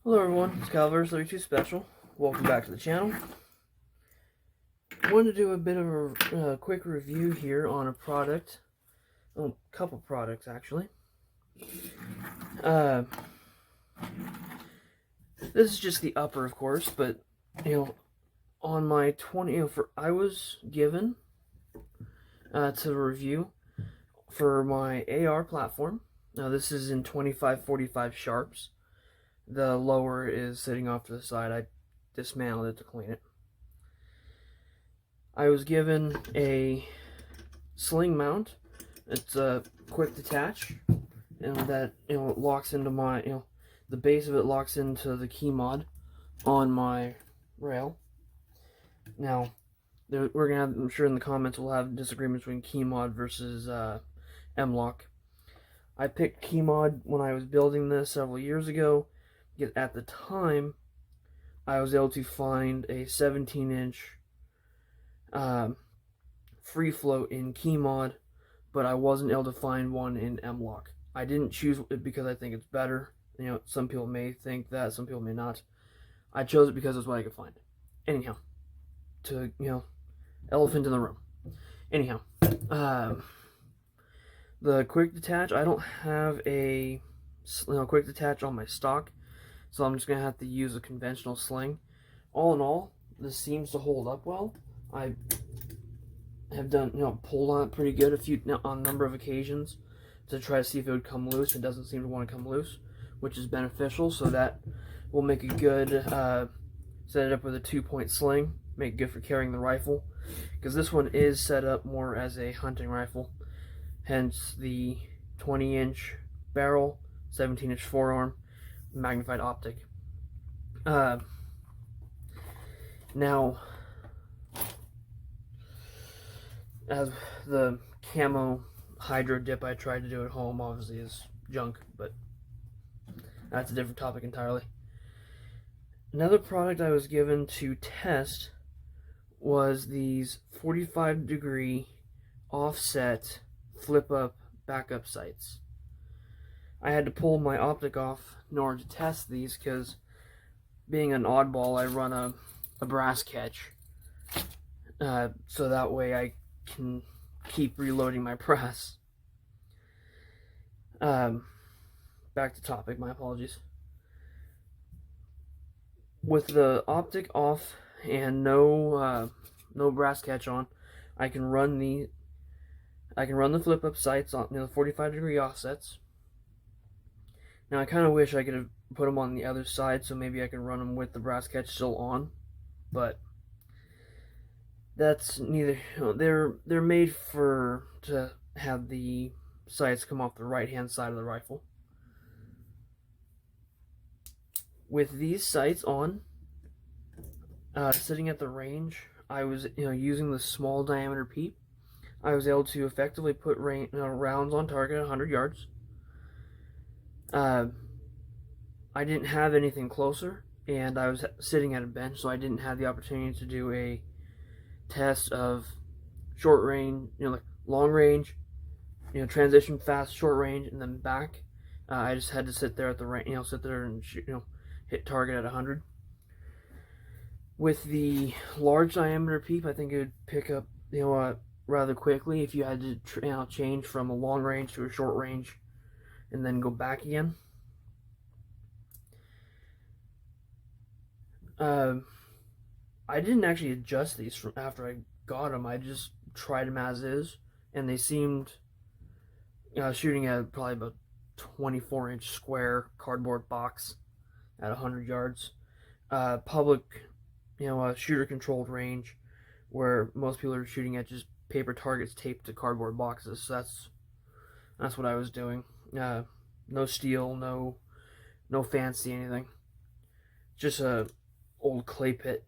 Hello everyone, it's Calverse32 Special. Welcome back to the channel. I wanted to do a bit of a quick review here on a product. A couple products actually. This is just the upper, of course, but on my 20, I was given to review for my AR platform. Now this is in 2545 sharps. The lower is sitting off to the side. I dismantled it to clean it. I was given a sling mount. It's a quick detach, and that it locks into my the base of it locks into the key mod on my rail. Now, we're gonna have, I'm sure in the comments we'll have disagreements between key mod versus M-lock. I picked key mod when I was building this several years ago, because at the time I was able to find a 17-inch free float in key mod, but I wasn't able to find one in M-lock. I didn't choose it because I think it's better. Some people may think that, some people may not. I chose it because it's what I could find. Anyhow, elephant in the room. Anyhow, the quick detach, I don't have a quick detach on my stock, so I'm just gonna have to use a conventional sling. All in all, this seems to hold up well. I have done, pulled on it pretty good on a number of occasions to try to see if it would come loose. It doesn't seem to want to come loose, which is beneficial, so that will make a good, set it up with a 2-point sling, make it good for carrying the rifle, because this one is set up more as a hunting rifle, hence the 20-inch barrel, 17-inch forearm, magnified optic. Now, as the camo hydro dip I tried to do at home obviously is junk, but that's a different topic entirely. Another product I was given to test was these 45-degree offset flip-up backup sights. I had to pull my optic off in order to test these because, being an oddball, I run a brass catch, so that way I can keep reloading my press. Back to topic, my apologies. With the optic off and no brass catch on, I can run the flip up sights on the 45-degree offsets. Now I kind of wish I could have put them on the other side, so maybe I could run them with the brass catch still on, but that's neither. They're made to have the sights come off the right hand side of the rifle. With these sights on, sitting at the range, I was using the small diameter peep. I was able to effectively put rounds on target at 100 yards. I didn't have anything closer, and I was sitting at a bench, so I didn't have the opportunity to do a test of short range, like long range, transition fast, short range, and then back. I just had to sit there at the range, sit there and shoot, hit target at 100. With the large diameter peep, I think it would pick up, rather quickly if you had to change from a long range to a short range and then go back again. I didn't actually adjust these from after I got them. I just tried them as is, and they seemed shooting at probably about 24-inch square cardboard box at 100 yards. Public, shooter controlled range where most people are shooting at just paper targets taped to cardboard boxes. So that's what I was doing. No steel, no fancy anything. Just a old clay pit.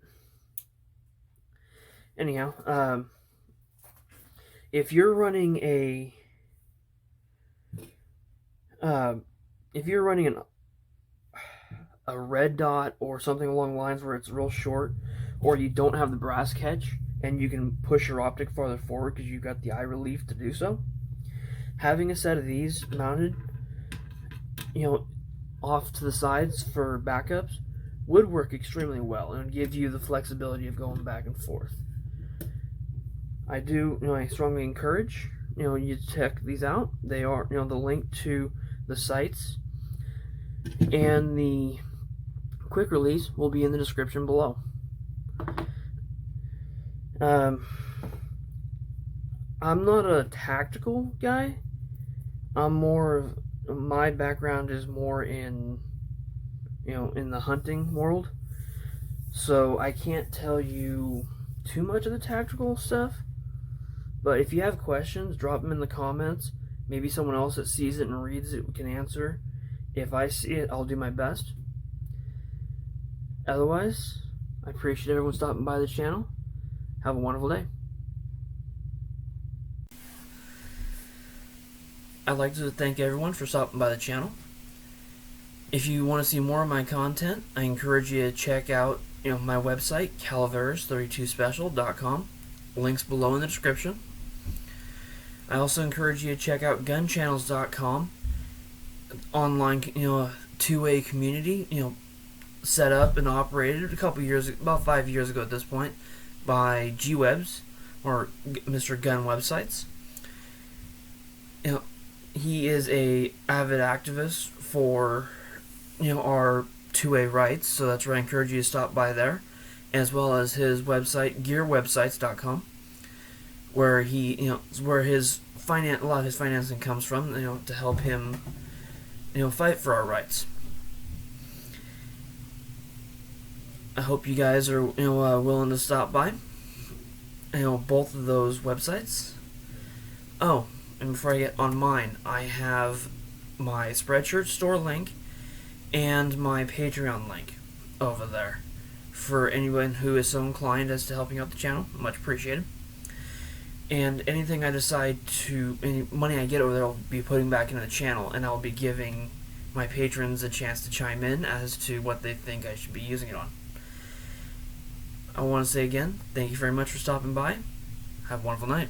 Anyhow, if you're running a red dot or something along the lines where it's real short, or you don't have the brass catch and you can push your optic farther forward because you've got the eye relief to do so, having a set of these mounted, off to the sides for backups would work extremely well and give you the flexibility of going back and forth. I strongly encourage, you check these out. They are, the link to the sites and the quick release will be in the description below. I'm not a tactical guy. My background is more in, in the hunting world. So I can't tell you too much of the tactical stuff. But if you have questions, drop them in the comments. Maybe someone else that sees it and reads it can answer. If I see it, I'll do my best. Otherwise, I appreciate everyone stopping by the channel. Have a wonderful day. I'd like to thank everyone for stopping by the channel. If you want to see more of my content, I encourage you to check out my website, calaveras32special.com. Links below in the description. I also encourage you to check out gunchannels.com. Online, two-way community, set up and operated about 5 years ago at this point, by G-Webs, or Mr. Gun Websites. He is a avid activist for, our two-way rights, so that's where I encourage you to stop by there, as well as his website, gearwebsites.com, where a lot of his financing comes from, to help him, fight for our rights. I hope you guys are, willing to stop by, both of those websites. Oh, and before I get on mine, I have my Spreadshirt store link and my Patreon link over there for anyone who is so inclined as to helping out the channel. Much appreciated. And anything I decide any money I get over there, I'll be putting back into the channel, and I'll be giving my patrons a chance to chime in as to what they think I should be using it on. I want to say again, thank you very much for stopping by. Have a wonderful night.